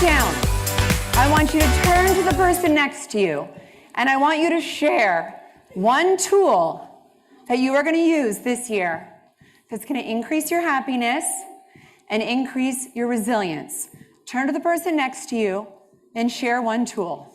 down. I want you to turn to the person next to you, and I want you to share one tool that you are going to use this year that's going to increase your happiness and increase your resilience. Turn to the person next to you and share one tool.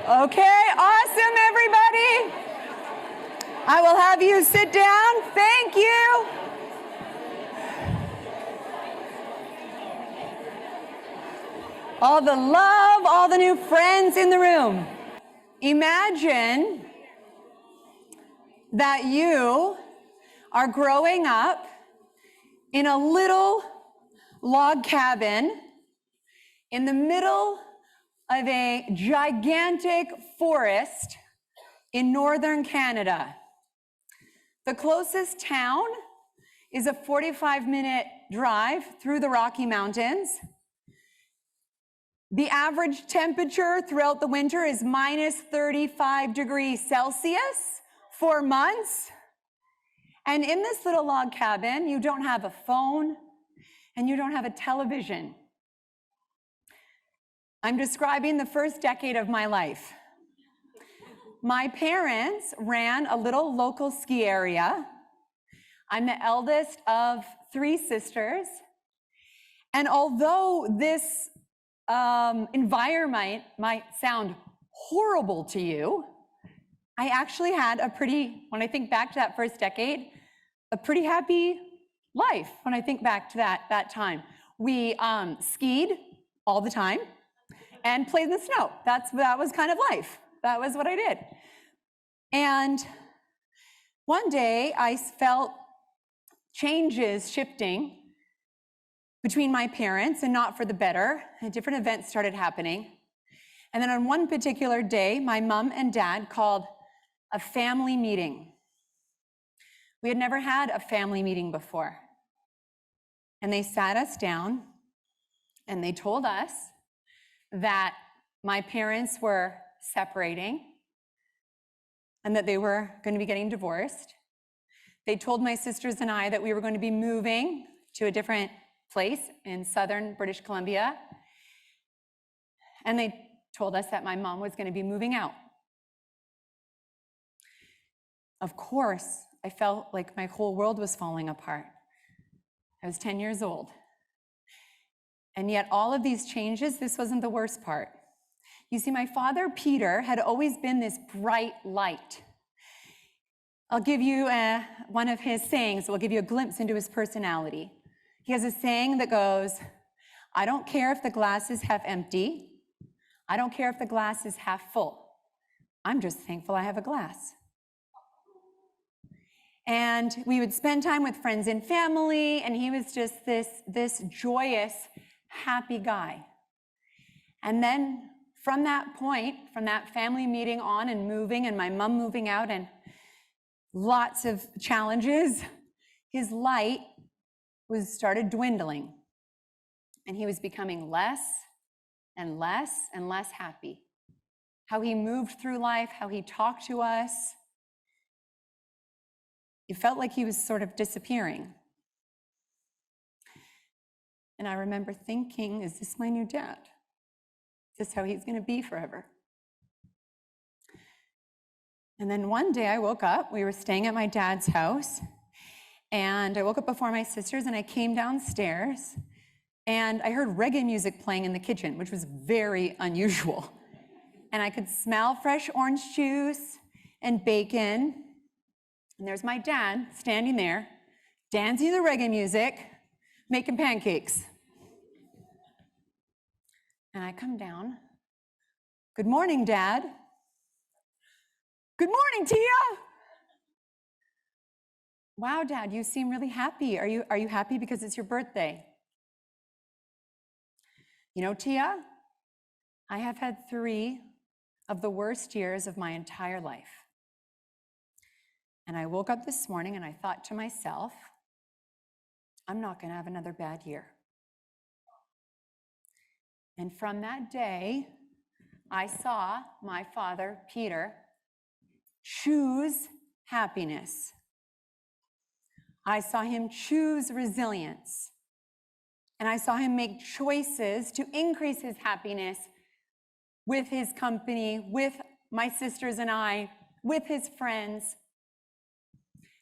Okay, awesome, everybody. I will have you sit down. Thank you. All the love, all the new friends in the room. Imagine that you are growing up in a little log cabin in the middle of a gigantic forest in northern Canada. The closest town is a 45-minute drive through the Rocky Mountains. The average temperature throughout the winter is minus 35 degrees Celsius for months. And in this little log cabin, you don't have a phone and you don't have a television. I'm describing the first decade of my life. My parents ran a little local ski area. I'm the eldest of 3 sisters. And although this environment might sound horrible to you, I actually had when I think back to that first decade, a pretty happy life when I think back to that time. We skied all the time and played in the snow. That was kind of life. That was what I did. And one day I felt changes shifting between my parents, and not for the better, and different events started happening. And then on one particular day, my mom and dad called a family meeting. We had never had a family meeting before. And they sat us down and they told us that my parents were separating and that they were going to be getting divorced. They told my sisters and I that we were going to be moving to a different place in southern British Columbia. And they told us that my mom was going to be moving out. Of course, I felt like my whole world was falling apart. I was 10 years old. And yet all of these changes, this wasn't the worst part. You see, my father, Peter, had always been this bright light. I'll give you one of his sayings that will give you a glimpse into his personality. He has a saying that goes, I don't care if the glass is half empty. I don't care if the glass is half full. I'm just thankful I have a glass. And we would spend time with friends and family, and he was just this joyous, happy guy. And then from that point, from that family meeting on and moving, and my mom moving out, and lots of challenges, his light started dwindling. And he was becoming less and less and less happy. How he moved through life, how he talked to us, it felt like he was sort of disappearing. And I remember thinking, is this my new dad? Is this how he's going to be forever? And then one day I woke up, we were staying at my dad's house, and I woke up before my sisters, and I came downstairs, and I heard reggae music playing in the kitchen, which was very unusual. And I could smell fresh orange juice and bacon. And there's my dad standing there, dancing to the reggae music, making pancakes. And I come down. Good morning, Dad. Good morning, Tia. Wow, Dad, you seem really happy. Are you happy because it's your birthday? You know, Tia, I have had 3 of the worst years of my entire life. And I woke up this morning and I thought to myself, I'm not going to have another bad year. And from that day, I saw my father, Peter, choose happiness. I saw him choose resilience. And I saw him make choices to increase his happiness with his company, with my sisters and I, with his friends.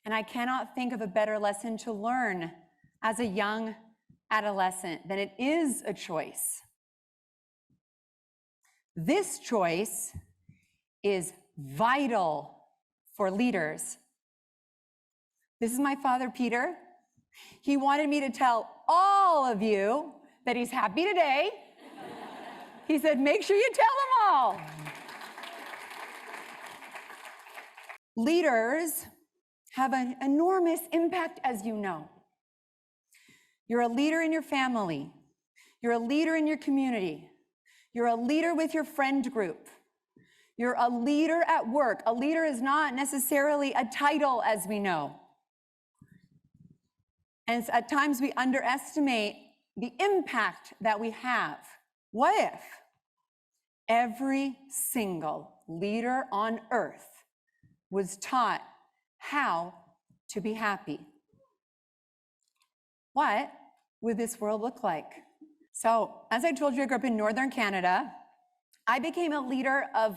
And I cannot think of a better lesson to learn as a young adolescent than it is a choice. This choice is vital for leaders. This is my father, Peter. He wanted me to tell all of you that he's happy today. He said, make sure you tell them all. Leaders have an enormous impact, as you know. You're a leader in your family. You're a leader in your community. You're a leader with your friend group. You're a leader at work. A leader is not necessarily a title, as we know. And at times we underestimate the impact that we have. What if every single leader on earth was taught how to be happy? What would this world look like? So, as I told you, I grew up in Northern Canada. I became a leader of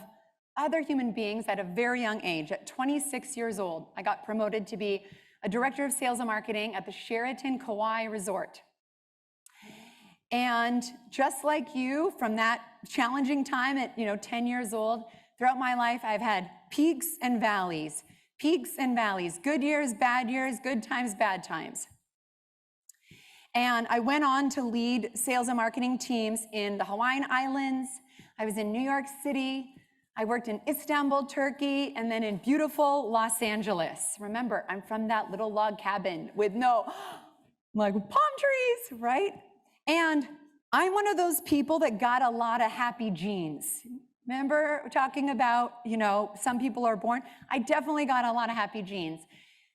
other human beings at a very young age. At 26 years old, I got promoted to be a director of sales and marketing at the Sheraton Kauai Resort. And just like you, from that challenging time at 10 years old, throughout my life, I've had peaks and valleys, good years, good times, bad times. And I went on to lead sales and marketing teams in the Hawaiian Islands. I was in New York City. I worked in Istanbul, Turkey, and then in beautiful Los Angeles. Remember, I'm from that little log cabin with palm trees, right? And I'm one of those people that got a lot of happy genes. Remember talking about, some people are born? I definitely got a lot of happy genes.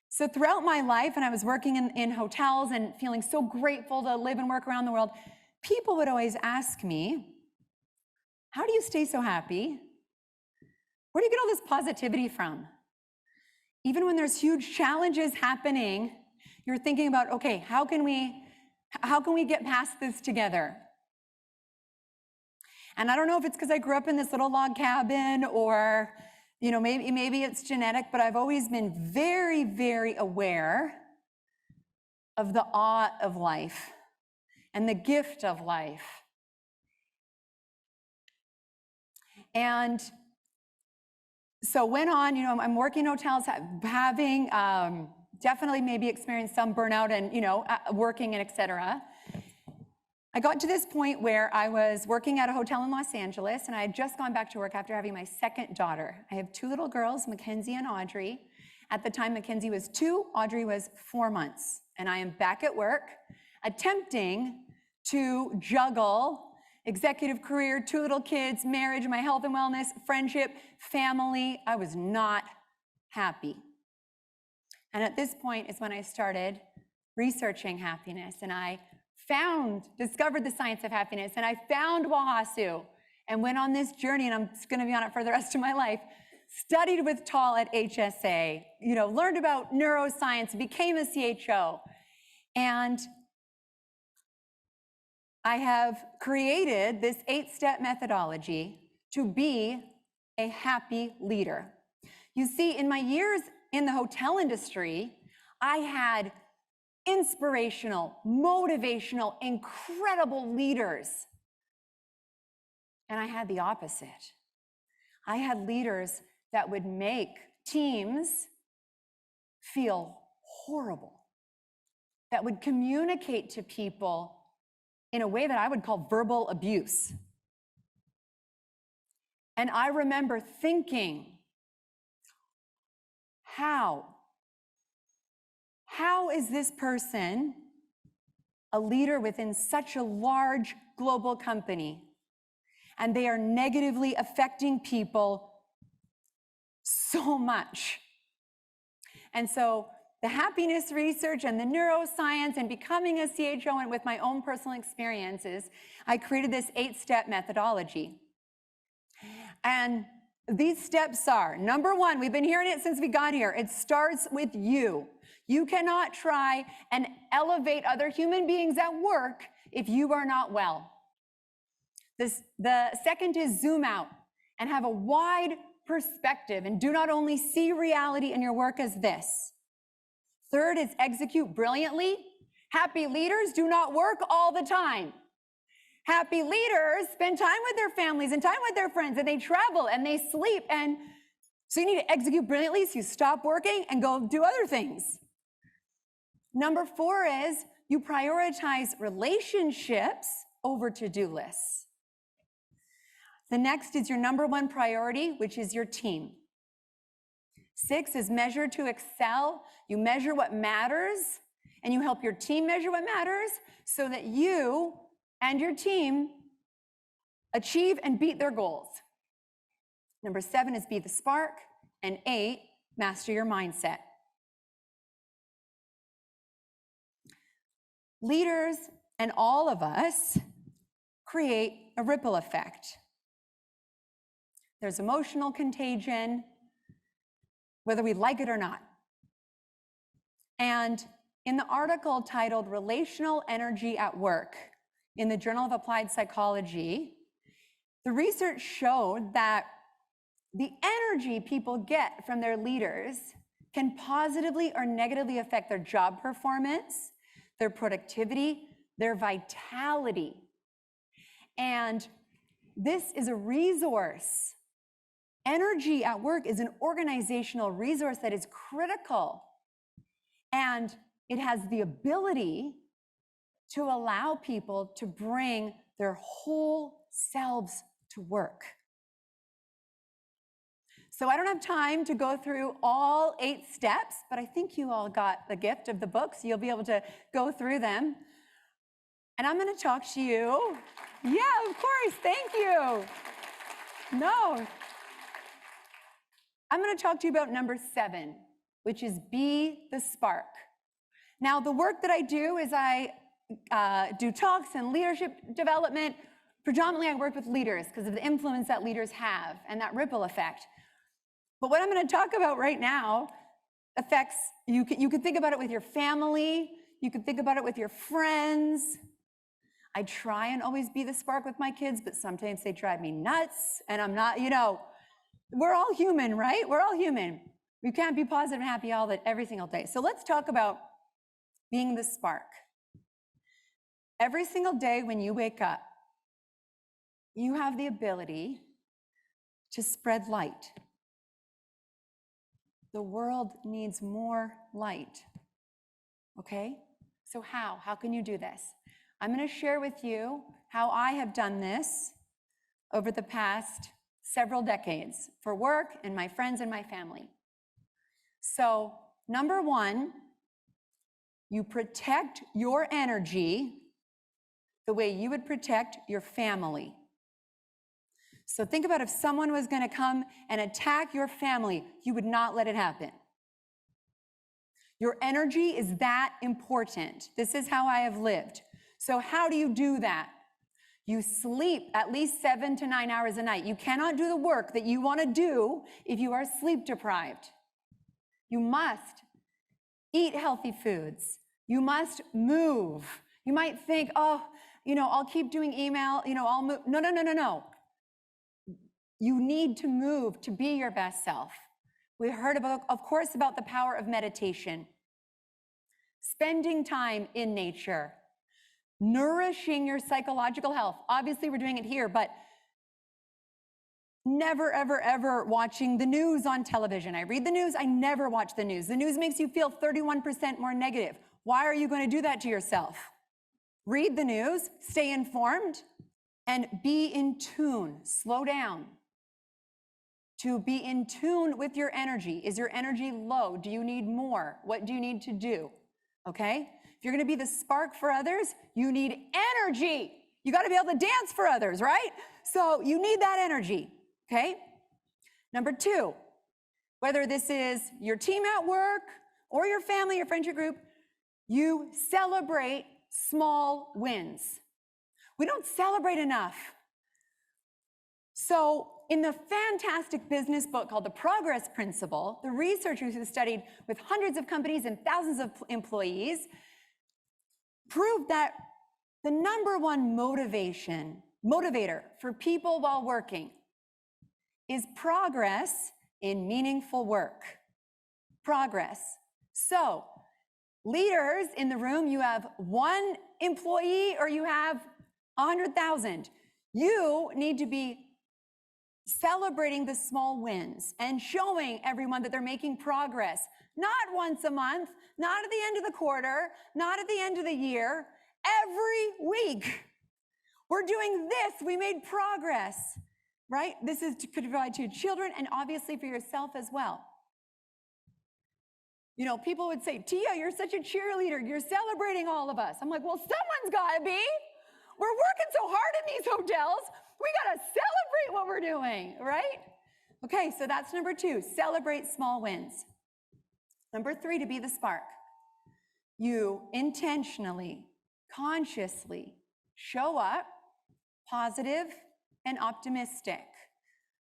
So throughout my life, when I was working in hotels and feeling so grateful to live and work around the world, people would always ask me, how do you stay so happy? Where do you get all this positivity from? Even when there's huge challenges happening, you're thinking about, okay, how can we get past this together? And I don't know if it's because I grew up in this little log cabin or maybe it's genetic, but I've always been very, very aware of the awe of life and the gift of life. And so went on, I'm working in hotels, having definitely maybe experienced some burnout and, working and et cetera. I got to this point where I was working at a hotel in Los Angeles, and I had just gone back to work after having my second daughter. I have 2 little girls, Mackenzie and Audrey. At the time, Mackenzie was 2, Audrey was 4 months. And I am back at work, attempting to juggle executive career, 2 little kids, marriage, my health and wellness, friendship, family. I was not happy. And at this point is when I started researching happiness, and I discovered the science of happiness, and I found Wahasu and went on this journey, and I'm just going to be on it for the rest of my life. Studied with Tal at HSA, learned about neuroscience, became a CHO, and I have created this 8-step methodology to be a happy leader. You see, in my years in the hotel industry, I had inspirational, motivational, incredible leaders. And I had the opposite. I had leaders that would make teams feel horrible, that would communicate to people in a way that I would call verbal abuse. And I remember thinking, how is this person a leader within such a large global company? and they are negatively affecting people so much. And so the happiness research and the neuroscience and becoming a CHO, and with my own personal experiences, I created this 8-step methodology. And these steps are, number one, we've been hearing it since we got here, it starts with you. You cannot try and elevate other human beings at work if you are not well. The second is zoom out and have a wide perspective and do not only see reality in your work as this. Third is execute brilliantly. Happy leaders do not work all the time. Happy leaders spend time with their families and time with their friends, and they travel and they sleep. And so you need to execute brilliantly, so you stop working and go do other things. Number 4 is you prioritize relationships over to-do lists. The next is your number 1 priority, which is your team. 6 is measure to excel. You measure what matters, and you help your team measure what matters so that you and your team achieve and beat their goals. Number 7 is be the spark, and 8, master your mindset. Leaders and all of us create a ripple effect. There's emotional contagion, whether we like it or not. And in the article titled Relational Energy at Work in the Journal of Applied Psychology, the research showed that the energy people get from their leaders can positively or negatively affect their job performance, their productivity, their vitality. And this is a resource. Energy at work is an organizational resource that is critical. And it has the ability to allow people to bring their whole selves to work. So I don't have time to go through all 8 steps, but I think you all got the gift of the book, so you'll be able to go through them. And I'm going to talk to you. Yeah, of course. Thank you. No. I'm going to talk to you about number 7, which is be the spark. Now, the work that I do is I do talks and leadership development. Predominantly, I work with leaders because of the influence that leaders have and that ripple effect. But what I'm going to talk about right now affects, you can think about it with your family, you can think about it with your friends. I try and always be the spark with my kids, but sometimes they drive me nuts, and I'm not, we're all human, right? We're all human. We can't be positive and happy every single day. So let's talk about being the spark. Every single day when you wake up, you have the ability to spread light. The world needs more light, okay? So how? How can you do this? I'm going to share with you how I have done this over the past several decades for work and my friends and my family. So, number 1, you protect your energy the way you would protect your family. So think about if someone was going to come and attack your family, you would not let it happen. Your energy is that important. This is how I have lived. So how do you do that? You sleep at least 7 to 9 hours a night. You cannot do the work that you want to do if you are sleep deprived. You must eat healthy foods. You must move. You might think, I'll keep doing email, I'll move. No. You need to move to be your best self. We heard about, of course, about the power of meditation, spending time in nature, nourishing your psychological health. Obviously, we're doing it here, but never, ever, ever watching the news on television. I read the news, I never watch the news. The news makes you feel 31% more negative. Why are you going to do that to yourself? Read the news, stay informed, and be in tune. Slow down. To be in tune with your energy. Is your energy low? Do you need more? What do you need to do? Okay? If you're going to be the spark for others, you need energy. You got to be able to dance for others, right? So you need that energy, okay? Number 2, whether this is your team at work or your family, your friendship group, you celebrate small wins. We don't celebrate enough. So in the fantastic business book called The Progress Principle, the researchers who studied with hundreds of companies and thousands of employees proved that the number one motivator for people while working is progress in meaningful work. Progress. So, leaders in the room, you have 1 employee or you have 100,000. You need to be celebrating the small wins and showing everyone that they're making progress. Not once a month, not at the end of the quarter, not at the end of the year, every week. We're doing this, we made progress, right? This is to provide to your children and obviously for yourself as well. You know, people would say, Tia, you're such a cheerleader, you're celebrating all of us. I'm like, well, someone's gotta be. We're working so hard in these hotels, we gotta celebrate what we're doing, right? Okay, so that's number 2, celebrate small wins. Number 3, to be the spark. You intentionally, consciously show up positive and optimistic.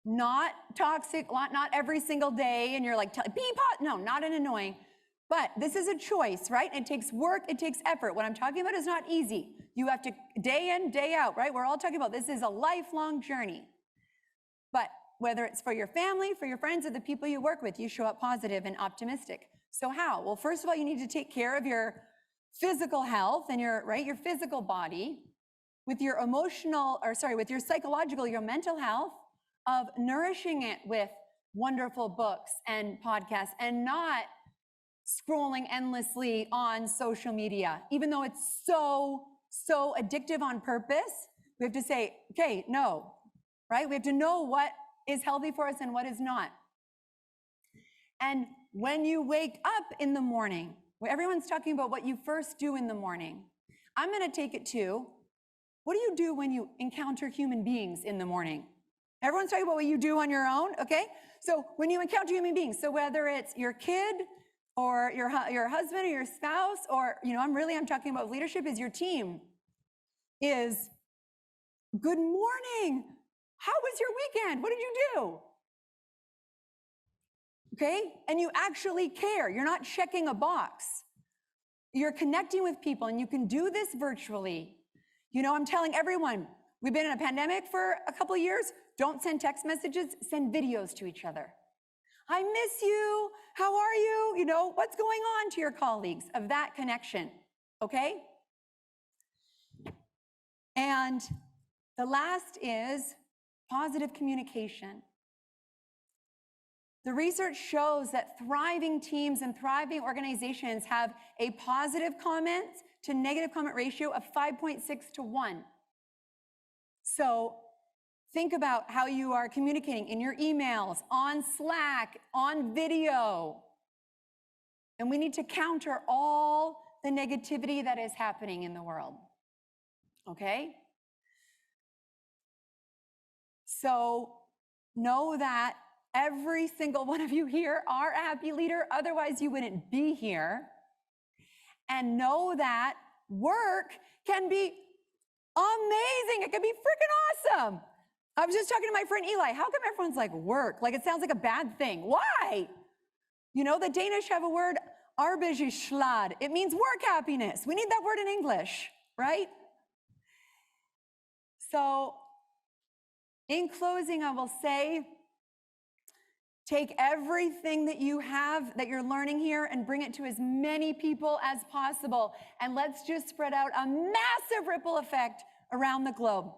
Not toxic, not every single day, and you're like, no, not an annoying. But this is a choice, right? It takes work, it takes effort. What I'm talking about is not easy. You have to day in, day out, right? We're all talking about this is a lifelong journey. But whether it's for your family, for your friends, or the people you work with, you show up positive and optimistic. So how? Well, first of all, you need to take care of your physical health and your physical body, with your with your psychological, your mental health, of nourishing it with wonderful books and podcasts and not scrolling endlessly on social media. Even though it's so addictive on purpose, we have to say, okay, no, right? We have to know what is healthy for us and what is not. And when you wake up in the morning, everyone's talking about what you first do in the morning. I'm going to take it to, what do you do when you encounter human beings in the morning? Everyone's talking about what you do on your own, okay? So when you encounter human beings, so whether it's your kid or your husband or your spouse, or, you know, I'm talking about leadership, is your team, is good morning. How was your weekend? What did you do? Okay? And you actually care. You're not checking a box. You're connecting with people, and you can do this virtually. You know, I'm telling everyone, we've been in a pandemic for a couple of years. Don't send text messages, send videos to each other. I miss you. How are you? You know, what's going on to your colleagues, of that connection, okay? And the last is positive communication. The research shows that thriving teams and thriving organizations have a positive comment to negative comment ratio of 5.6 to 1. So think about how you are communicating in your emails, on Slack, on video. And we need to counter all the negativity that is happening in the world. Okay? So know that every single one of you here are a happy leader, otherwise you wouldn't be here. And know that work can be amazing. It can be freaking awesome. I was just talking to my friend Eli. How come everyone's like work? Like it sounds like a bad thing. Why? You know, the Danish have a word, arbeidsglad. It means work happiness. We need that word in English, right? So in closing, I will say, take everything that you have, that you're learning here, and bring it to as many people as possible. And let's just spread out a massive ripple effect around the globe.